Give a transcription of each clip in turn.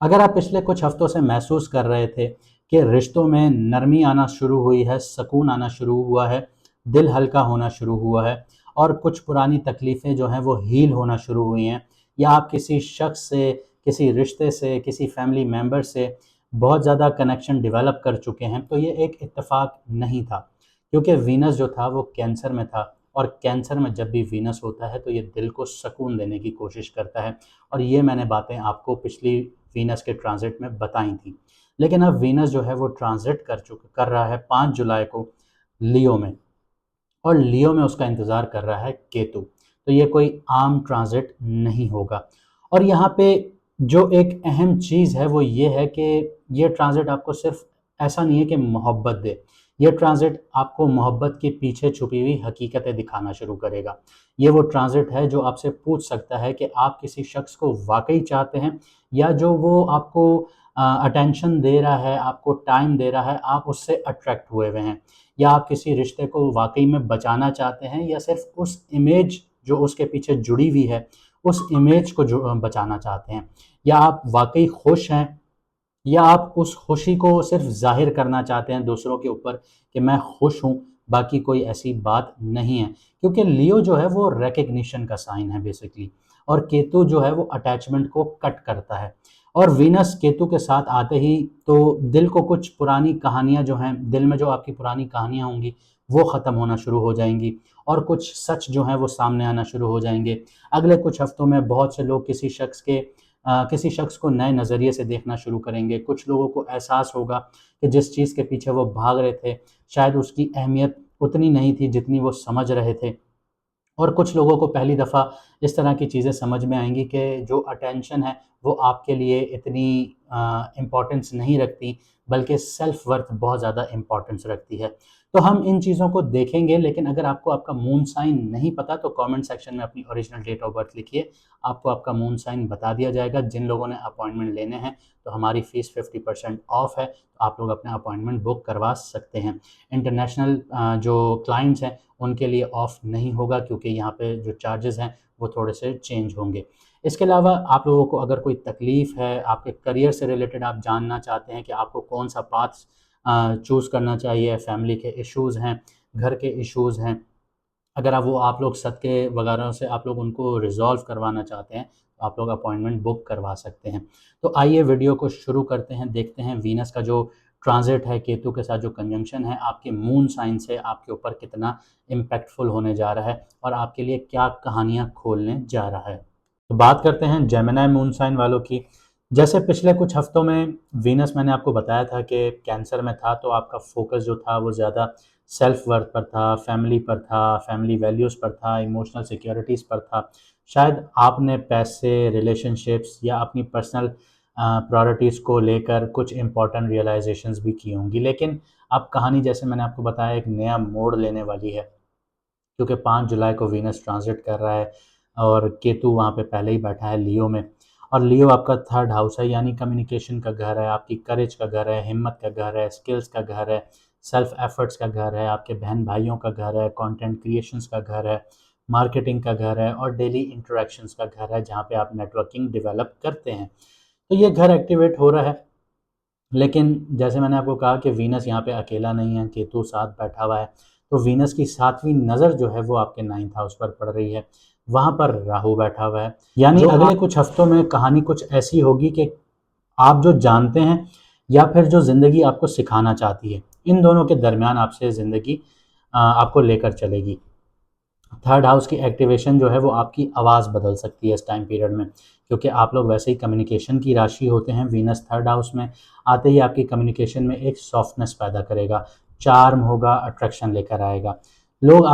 अगर आप पिछले कुछ हफ्तों से महसूस कर रहे थे कि रिश्तों में नरमी आना शुरू हुई है, सुकून आना शुरू हुआ है, दिल हल्का होना शुरू हुआ है और कुछ पुरानी तकलीफ़ें जो हैं वो हील होना शुरू हुई हैं, या आप किसी शख्स से, किसी रिश्ते से, किसी फैमिली मेंबर से बहुत ज़्यादा कनेक्शन डेवलप कर चुके हैं, तो ये एक इत्तेफ़ाक नहीं था। क्योंकि वीनस जो था वो कैंसर में था, और कैंसर में जब भी वीनस होता है तो ये दिल को सुकून देने की कोशिश करता है, और ये मैंने बातें आपको पिछली वीनस के ट्रांज़िट में बताई थी। लेकिन अब वीनस जो है वो ट्रांज़िट कर रहा है 5 जुलाई को लियो में, और लियो में उसका इंतज़ार कर रहा है केतु। तो ये कोई आम ट्रांज़िट नहीं होगा। और यहाँ पे जो एक अहम चीज़ है वो ये है कि ये ट्रांज़िट आपको सिर्फ़ ऐसा नहीं है कि मोहब्बत दे, ये ट्रांज़िट आपको मोहब्बत के पीछे छुपी हुई हकीकतें दिखाना शुरू करेगा। ये वो ट्रांज़िट है जो आपसे पूछ सकता है कि आप किसी शख्स को वाक़ई चाहते हैं, या जो वो आपको अटेंशन दे रहा है, आपको टाइम दे रहा है, आप उससे अट्रैक्ट हुए हुए हैं। या आप किसी रिश्ते को वाक़ई में बचाना चाहते हैं, या सिर्फ़ उस इमेज जो उसके पीछे जुड़ी हुई है, उस इमेज को बचाना चाहते हैं। या आप वाक़ई खुश हैं, या आप उस खुशी को सिर्फ़ ज़ाहिर करना चाहते हैं दूसरों के ऊपर कि मैं खुश हूँ, बाकी कोई ऐसी बात नहीं है। क्योंकि लियो जो है वो रिकॉग्निशन का साइन है बेसिकली, और केतु जो है वो अटैचमेंट को कट करता है। और वीनस केतु के साथ आते ही तो दिल को कुछ पुरानी कहानियाँ जो हैं, दिल में जो आपकी पुरानी कहानियाँ होंगी, वो ख़त्म होना शुरू हो जाएँगी, और कुछ सच जो हैं वो सामने आना शुरू हो जाएँगे। अगले कुछ हफ्तों में बहुत से लोग किसी शख्स को नए नज़रिए से देखना शुरू करेंगे। कुछ लोगों को एहसास होगा कि जिस चीज़ के पीछे वो भाग रहे थे, शायद उसकी अहमियत उतनी नहीं थी जितनी वो समझ रहे थे। और कुछ लोगों को पहली दफ़ा इस तरह की चीज़ें समझ में आएँगी कि जो अटेंशन है वो आपके लिए इतनी इम्पोर्टेंस नहीं रखती, बल्कि सेल्फ वर्थ बहुत ज़्यादा इम्पोर्टेंस रखती है। तो हम इन चीज़ों को देखेंगे, लेकिन अगर आपको आपका मून साइन नहीं पता तो कमेंट सेक्शन में अपनी ओरिजिनल डेट ऑफ बर्थ लिखिए, आपको आपका मून साइन बता दिया जाएगा। जिन लोगों ने अपॉइंटमेंट लेने हैं तो हमारी फ़ीस 50% ऑफ है, तो आप लोग अपना अपॉइंटमेंट बुक करवा सकते हैं। इंटरनेशनल जो क्लाइंट्स हैं उनके लिए ऑफ नहीं होगा, क्योंकि यहाँ पे जो चार्जेस हैं वो थोड़े से चेंज होंगे। इसके अलावा आप लोगों को अगर कोई तकलीफ़ है, आपके करियर से रिलेटेड आप जानना चाहते हैं कि आपको कौन-सा पाथ चूज़ करना चाहिए, फैमिली के इश्यूज़ हैं, घर के इश्यूज़ हैं, अगर आप लोग सदक़े वगैरह से आप लोग उनको रिज़ॉल्व करवाना चाहते हैं, तो आप लोग अपॉइंटमेंट बुक करवा सकते हैं। तो आइए वीडियो को शुरू करते हैं, देखते हैं वीनस का जो ट्रांज़िट है, केतु के साथ जो कंजंक्शन है, आपके मून साइन से आपके ऊपर कितना इम्पैक्टफुल होने जा रहा है, और आपके लिए क्या कहानियाँ खोलने जा रहा है। तो बात करते हैं जेमिनी मून साइन वालों की। जैसे पिछले कुछ हफ्तों में वीनस मैंने आपको बताया था कि कैंसर में था, तो आपका फ़ोकस जो था वो ज़्यादा सेल्फ वर्थ पर था, फैमिली पर था, फैमिली वैल्यूज़ पर था, इमोशनल सिक्योरिटीज़ पर था। शायद आपने पैसे, रिलेशनशिप्स या अपनी पर्सनल प्रायोरिटीज़ को लेकर कुछ इम्पोर्टेंट रियलाइज़ेशंस भी की होंगी। लेकिन अब कहानी, जैसे मैंने आपको बताया, एक नया मोड़ लेने वाली है, क्योंकि 5 जुलाई को वीनस ट्रांज़िट कर रहा है, और केतु वहाँ पे पहले ही बैठा है लियो में। और लियो आपका थर्ड हाउस है, यानी कम्युनिकेशन का घर है, आपकी करेज का घर है, हिम्मत का घर है, स्किल्स का घर है, सेल्फ एफर्ट्स का घर है, आपके बहन-भाइयों का घर है, कंटेंट क्रिएशंस का घर है, मार्केटिंग का घर है, और डेली इंटरैक्शंस का घर है, जहाँ पे आप नेटवर्किंग डेवलप करते हैं। तो ये घर एक्टिवेट हो रहा है। लेकिन जैसे मैंने आपको कहा कि वीनस यहाँ पे अकेला नहीं है, केतु साथ बैठा हुआ है। तो वीनस की 7वीं नज़र जो है वो आपके 9th हाउस पर पड़ रही है। वहाँ पर राहु बैठा हुआ है। यानी जो अगले कुछ हफ्तों में कहानी कुछ ऐसी होगी कि आप जो जानते हैं, या फिर जो ज़िंदगी आपको सिखाना चाहती है, इन दोनों के दरमियान आपसे ज़िंदगी आपको लेकर चलेगी। थर्ड हाउस की एक्टिवेशन जो है वो आपकी आवाज़ बदल सकती है इस टाइम पीरियड में, क्योंकि आप लोग वैसे ही कम्युनिकेशन की राशि होते हैं। वीनस थर्ड हाउस में आते ही आपकी कम्युनिकेशन में एक सॉफ्टनेस पैदा करेगा, चार्म होगा, अट्रैक्शन लेकर आएगा। लोग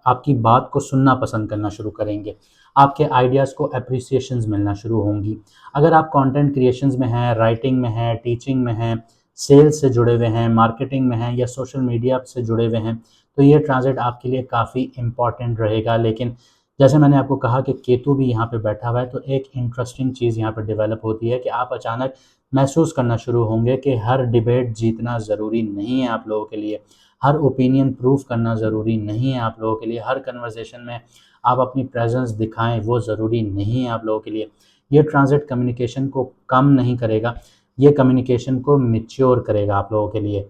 आपकी बात को सुनना पसंद करना शुरू करेंगे, आपके आइडियाज़ को एप्रिसिएशंस मिलना शुरू होंगी। अगर आप कंटेंट क्रिएशंस में हैं, राइटिंग में हैं, टीचिंग में हैं, सेल्स से जुड़े हुए हैं, मार्केटिंग में हैं, या सोशल मीडिया से जुड़े हुए हैं, तो ये ट्रांज़िट आपके लिए काफ़ी इम्पॉर्टेंट रहेगा। लेकिन जैसे मैंने आपको कहा कि केतु भी यहाँ पे बैठा हुआ है, तो एक इंटरेस्टिंग चीज़ यहाँ पे डेवलप होती है कि आप अचानक महसूस करना शुरू होंगे कि हर डिबेट जीतना ज़रूरी नहीं है आप लोगों के लिए, हर ओपिनियन प्रूव करना ज़रूरी नहीं है आप लोगों के लिए, हर कन्वर्सेशन में आप अपनी प्रेजेंस दिखाएं वो ज़रूरी नहीं है आप लोगों के लिए। ये ट्रांजिट कम्युनिकेशन को कम नहीं करेगा, ये कम्युनिकेशन को मैच्योर करेगा आप लोगों के लिए,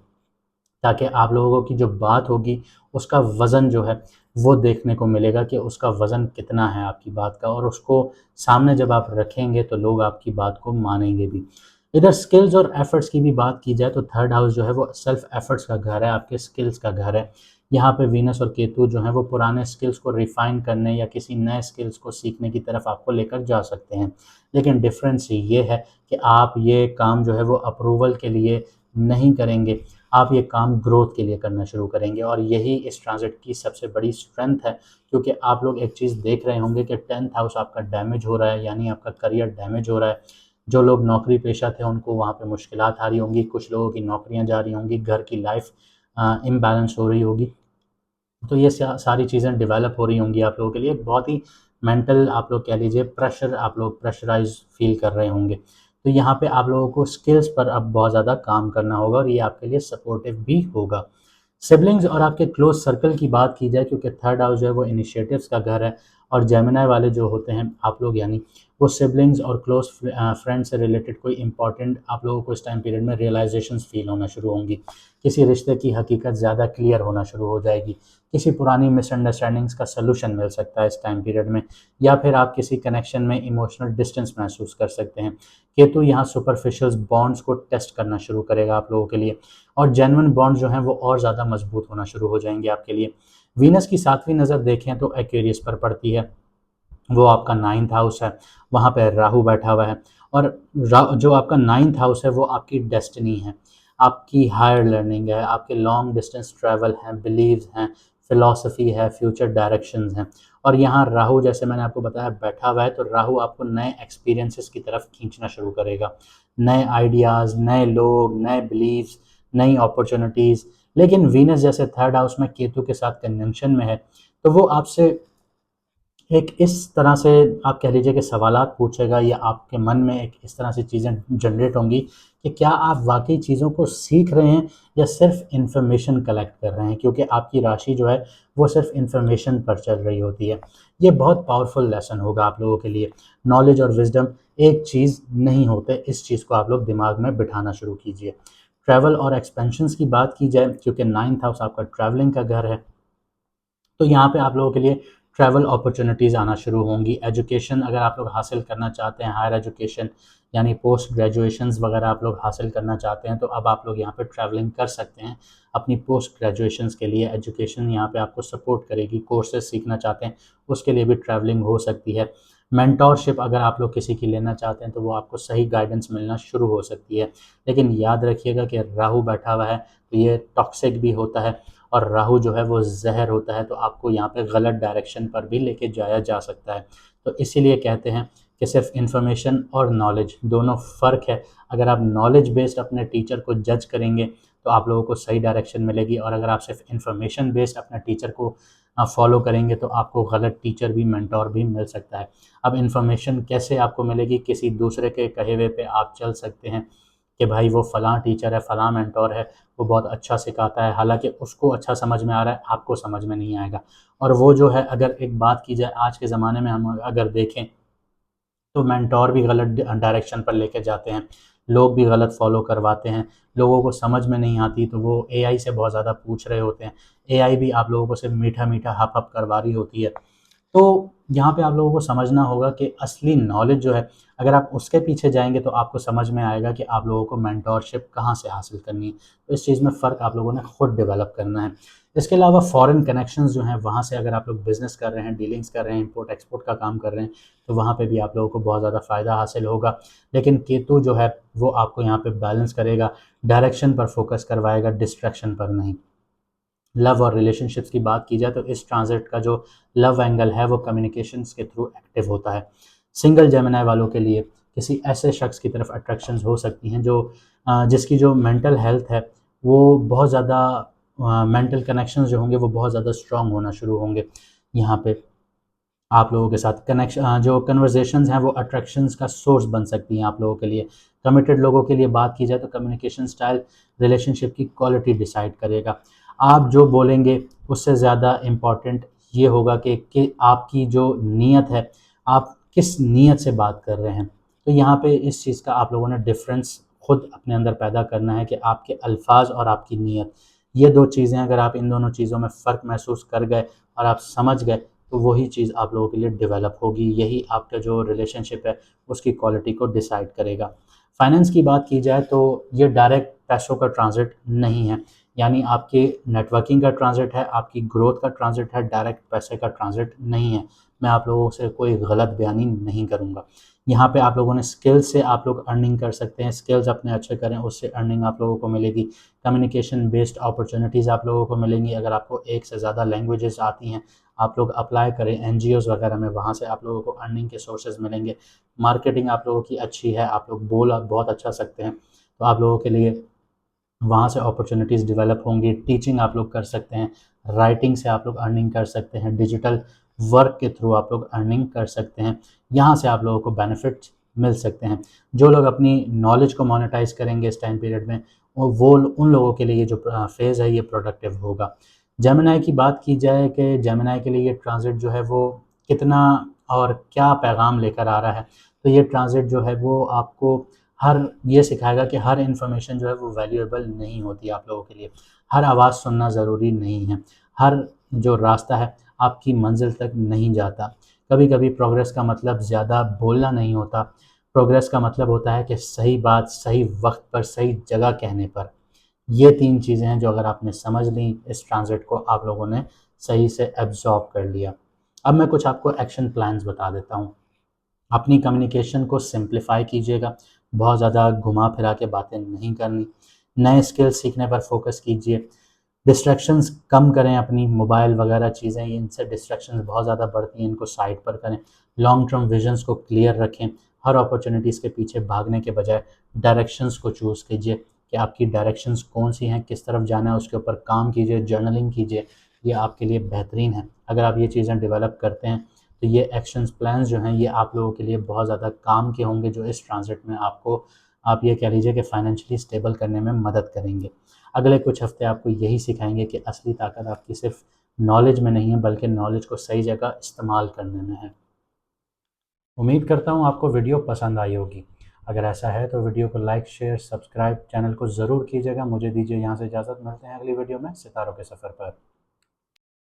ताकि आप लोगों की जो बात होगी उसका वज़न जो है वो देखने को मिलेगा कि उसका वज़न कितना है आपकी बात का, और उसको सामने जब आप रखेंगे तो लोग आपकी बात को मानेंगे भी। इधर स्किल्स और एफर्ट्स की भी बात की जाए तो थर्ड हाउस जो है वो सेल्फ एफर्ट्स का घर है, आपके स्किल्स का घर है। यहाँ पे वीनस और केतु जो है वो पुराने स्किल्स को रिफाइन करने या किसी नए स्किल्स को सीखने की तरफ आपको लेकर जा सकते हैं। लेकिन डिफरेंस ये है कि आप ये काम जो है वो अप्रूवल के लिए नहीं करेंगे, आप ये काम ग्रोथ के लिए करना शुरू करेंगे, और यही इस ट्रांजिट की सबसे बड़ी स्ट्रेंथ है। क्योंकि आप लोग एक चीज़ देख रहे होंगे कि 10th हाउस आपका डैमेज हो रहा है, यानी आपका करियर डैमेज हो रहा है। जो लोग नौकरी पेशा थे उनको वहाँ पे मुश्किलात आ रही होंगी, कुछ लोगों की नौकरियाँ जा रही होंगी, घर की लाइफ इम्बैलेंस हो रही होगी। तो ये सारी चीज़ें डेवलप हो रही होंगी आप लोगों के लिए, बहुत ही मेंटल आप लोग कह लीजिए प्रेशर, आप लोग प्रेशराइज फील कर रहे होंगे। तो यहाँ पे आप लोगों को स्किल्स पर अब बहुत ज़्यादा काम करना होगा, और ये आपके लिए सपोर्टिव भी होगा। सिबलिंग्स और आपके क्लोज सर्कल की बात की जाए, क्योंकि थर्ड हाउस जो है वो इनिशिएटिव्स का घर है, और जेमिनी वाले जो होते हैं आप लोग, यानी वो सिबलिंग्स और क्लोज फ्रेंड से रिलेटेड कोई इंपॉर्टेंट आप लोगों को इस टाइम पीरियड में रियलाइजेशंस फील होना शुरू होंगी, किसी रिश्ते की हकीकत ज़्यादा क्लियर होना शुरू हो जाएगी, किसी पुरानी मिसअंडरस्टैंडिंग्स का सलूशन मिल सकता है इस टाइम पीरियड में, या फिर आप किसी कनेक्शन में इमोशनल डिस्टेंस महसूस कर सकते हैं। केतु यहाँ सुपरफिशियल बॉन्ड्स को टेस्ट करना शुरू करेगा आप लोगों के लिए, और जेन्युइन बॉन्ड जो हैं वो और ज़्यादा मजबूत होना शुरू हो जाएंगे आपके लिए। वीनस की 7वीं नज़र देखें तो एक्वेरियस पर पड़ती है, वो आपका 9th हाउस है, वहाँ पे राहु बैठा हुआ है, और जो आपका 9th हाउस है वो आपकी डेस्टिनी है, आपकी हायर लर्निंग है, आपके लॉन्ग डिस्टेंस ट्रैवल हैं, बिलीव्स हैं, फिलॉसफी है, फ्यूचर डायरेक्शंस हैं। और यहाँ राहु, जैसे मैंने आपको बताया, बैठा हुआ है, तो राहु आपको नए एक्सपीरियंसेस की तरफ खींचना शुरू करेगा, नए आइडियाज़, नए लोग, नए बिलीव्स, नई अपॉर्चुनिटीज़। लेकिन वीनस जैसे थर्ड हाउस में केतु के साथ कंजंक्शन में है, तो वो आपसे एक इस तरह से आप कह लीजिए कि सवालात पूछेगा, या आपके मन में एक इस तरह से चीज़ें जनरेट होंगी कि क्या आप वाक़ई चीज़ों को सीख रहे हैं या सिर्फ़ इन्फॉर्मेशन कलेक्ट कर रहे हैं, क्योंकि आपकी राशि जो है वो सिर्फ़ इन्फॉर्मेशन पर चल रही होती है। ये बहुत पावरफुल लेसन होगा आप लोगों के लिए। नॉलेज और विज़डम एक चीज़ नहीं होते, इस चीज़ को आप लोग दिमाग में बिठाना शुरू कीजिए। ट्रैवल और एक्सपेंशंस की बात की जाए, क्योंकि 9th हाउस आपका ट्रैवलिंग का घर है, तो यहाँ पे आप लोगों के लिए ट्रैवल अपॉर्चुनिटीज़ आना शुरू होंगी। एजुकेशन अगर आप लोग हासिल करना चाहते हैं, हायर एजुकेशन यानी पोस्ट ग्रेजुएशंस वगैरह आप लोग हासिल करना चाहते हैं, तो अब आप लोग यहाँ पे ट्रैवलिंग कर सकते हैं अपनी पोस्ट ग्रेजुएशंस के लिए। एजुकेशन यहाँ पे आपको सपोर्ट करेगी, कोर्सेज सीखना चाहते हैं उसके लिए भी ट्रैवलिंग हो सकती है। मेंटोरशिप अगर आप लोग किसी की लेना चाहते हैं तो वो आपको सही गाइडेंस मिलना शुरू हो सकती है। लेकिन याद रखिएगा कि राहु बैठा हुआ है, तो ये टॉक्सिक भी होता है, और राहु जो है वो ज़हर होता है, तो आपको यहाँ पे गलत डायरेक्शन पर भी लेके जाया जा सकता है। तो इसीलिए कहते हैं कि सिर्फ इन्फॉर्मेशन और नॉलेज दोनों फ़र्क है। अगर आप नॉलेज बेस्ड अपने टीचर को जज करेंगे तो आप लोगों को सही डायरेक्शन मिलेगी, और अगर आप सिर्फ इन्फॉर्मेशन बेस्ड अपने टीचर को फॉलो करेंगे तो आपको गलत टीचर भी, मेंटोर भी मिल सकता है। अब इन्फॉर्मेशन कैसे आपको मिलेगी? किसी दूसरे के कहे हुए पे आप चल सकते हैं कि भाई वो फ़लाँ टीचर है, फ़लाँ मेंटोर है, वो बहुत अच्छा सिखाता है, हालाँकि उसको अच्छा समझ में आ रहा है, आपको समझ में नहीं आएगा। और वो जो है, अगर एक बात की जाए आज के ज़माने में हम अगर देखें, तो मेंटोर भी गलत डायरेक्शन पर लेके जाते हैं, लोग भी गलत फॉलो करवाते हैं, लोगों को समझ में नहीं आती तो वो एआई से बहुत ज़्यादा पूछ रहे होते हैं, एआई भी आप लोगों को सिर्फ मीठा मीठा हप हप करवा रही होती है। तो यहाँ पे आप लोगों को समझना होगा कि असली नॉलेज जो है, अगर आप उसके पीछे जाएँगे तो आपको समझ में आएगा कि आप लोगों को मेंटोरशिप कहाँ से हासिल करनी है। तो इस चीज़ में फ़र्क आप लोगों ने खुद डेवलप करना है। इसके अलावा फ़ॉरेन कनेक्शंस जो हैं, वहाँ से अगर आप लोग बिज़नेस कर रहे हैं, डीलिंग्स कर रहे हैं, इम्पोर्ट एक्सपोर्ट का काम कर रहे हैं, तो वहाँ पे भी आप लोगों को बहुत ज़्यादा फ़ायदा हासिल होगा। लेकिन केतु जो है वो आपको यहाँ पे बैलेंस करेगा, डायरेक्शन पर फ़ोकस करवाएगा, डिस्ट्रैक्शन पर नहीं। लव और रिलेशनशिप्स की बात की जाए तो इस ट्रांजिट का जो लव एंगल है वो कम्युनिकेशंस के थ्रू एक्टिव होता है। सिंगल जेमिनी वालों के लिए किसी ऐसे शख्स की तरफ अट्रैक्शंस हो सकती हैं जो जिसकी जो मेंटल हेल्थ है वो बहुत ज़्यादा, मेंटल कनेक्शंस जो होंगे वो बहुत ज़्यादा स्ट्रॉन्ग होना शुरू होंगे। यहाँ पे आप लोगों के साथ जो कन्वर्सेशंस हैं वो अट्रैक्शंस का सोर्स बन सकती हैं आप लोगों के लिए। कमिटेड लोगों के लिए बात की जाए तो कम्युनिकेशन स्टाइल रिलेशनशिप की क्वालिटी डिसाइड करेगा। आप जो बोलेंगे उससे ज़्यादा इम्पोर्टेंट ये होगा कि आपकी जो नीयत है, आप किस नीयत से बात कर रहे हैं। तो यहाँ पे इस चीज़ का आप लोगों ने डिफरेंस खुद अपने अंदर पैदा करना है कि आपके अल्फाज और आपकी नीयत, ये दो चीज़ें अगर आप इन दोनों चीज़ों में फ़र्क महसूस कर गए और आप समझ गए, तो वही चीज़ आप लोगों के लिए डेवलप होगी। यही आपका जो रिलेशनशिप है उसकी क्वालिटी को डिसाइड करेगा। फाइनेंस की बात की जाए तो ये डायरेक्ट पैसों का ट्रांज़िट नहीं है, यानी आपके नेटवर्किंग का ट्रांज़िट है, आपकी ग्रोथ का ट्रांज़िट है, डायरेक्ट पैसे का ट्रांज़िट नहीं है। मैं आप लोगों से कोई गलत बयानी नहीं करूँगा। यहाँ पे आप लोगों ने स्किल्स से आप लोग अर्निंग कर सकते हैं, स्किल्स अपने अच्छे करें, उससे अर्निंग आप लोगों को मिलेगी। कम्युनिकेशन बेस्ड अपॉर्चुनिटीज़ आप लोगों को मिलेंगी। अगर आपको एक से ज़्यादा लैंग्वेजेस आती हैं, आप लोग अप्लाई करें एनजीओज़ वगैरह में, वहाँ से आप लोगों को अर्निंग के सोर्सेज़ मिलेंगे। मार्केटिंग आप लोगों की अच्छी है, आप लोग बोल आप बहुत अच्छा सकते हैं, तो आप लोगों के लिए वहाँ से अपॉर्चुनिटीज़ डेवलप होंगी। टीचिंग आप लोग कर सकते हैं, राइटिंग से आप लोग अर्निंग कर सकते हैं, डिजिटल वर्क के थ्रू आप लोग अर्निंग कर सकते हैं। यहाँ से आप लोगों को बेनिफिट्स मिल सकते हैं। जो लोग अपनी नॉलेज को मोनेटाइज़ करेंगे इस टाइम पीरियड में, वो उन लोगों के लिए ये जो फ़ेज़ है ये प्रोडक्टिव होगा। जेमिनी की बात की जाए कि जेमिनी के लिए ये ट्रांज़िट जो है वो कितना और क्या पैगाम लेकर आ रहा है, तो ये ट्रांज़िट जो है वो आपको हर ये सिखाएगा कि हर इन्फॉर्मेशन जो है वो वैल्यूएबल नहीं होती आप लोगों के लिए। हर आवाज़ सुनना ज़रूरी नहीं है। हर जो रास्ता है आपकी मंज़िल तक नहीं जाता। कभी-कभी प्रोग्रेस का मतलब ज़्यादा बोलना नहीं होता। प्रोग्रेस का मतलब होता है कि सही बात, सही वक़्त पर, सही जगह कहने पर। ये 3 चीज़ें हैं जो अगर आपने समझ ली, इस ट्रांज़िट को आप लोगों ने सही से एब्ज़ॉर्ब कर लिया। अब मैं कुछ आपको एक्शन प्लान्स बता देता हूँ। अपनी कम्युनिकेशन को सिंप्लीफाई कीजिएगा, बहुत ज़्यादा घुमा-फिरा के बातें नहीं करनी। नए स्किल सीखने पर फ़ोकस कीजिए। डिस्ट्रैक्शंस कम करें, अपनी मोबाइल वगैरह चीज़ें, इनसे डिस्ट्रैक्शंस बहुत ज़्यादा बढ़ती हैं, इनको साइड पर करें। लॉन्ग टर्म विज़न्स को क्लियर रखें। हर अपॉर्च्युनिटीज़ के पीछे भागने के बजाय डायरेक्शंस को चूज़ कीजिए कि आपकी डायरेक्शंस कौन-सी हैं, किस तरफ जाना है, उसके ऊपर काम कीजिए, जर्नलिंग कीजिए। ये आपके लिए बेहतरीन है। अगर आप ये चीज़ें डेवलप करते हैं, तो ये एक्शंस प्लान्स जो हैं ये आप लोगों के लिए बहुत ज़्यादा काम के होंगे, जो इस ट्रांज़िट में आपको, आप ये कह लीजिए कि फाइनेंशियली स्टेबल करने में मदद करेंगे। अगले कुछ हफ़्ते आपको यही सिखाएँगे कि असली ताकत आपकी सिर्फ़ नॉलेज में नहीं है, बल्कि नॉलेज को सही जगह इस्तेमाल करने में है। उम्मीद करता हूँ आपको वीडियो पसंद आई होगी। अगर ऐसा है तो वीडियो को लाइक, शेयर, सब्सक्राइब चैनल को ज़रूर कीजिएगा। मुझे दीजिए यहाँ से इजाज़त, मिलते हैं अगली वीडियो में सितारों के सफ़र पर।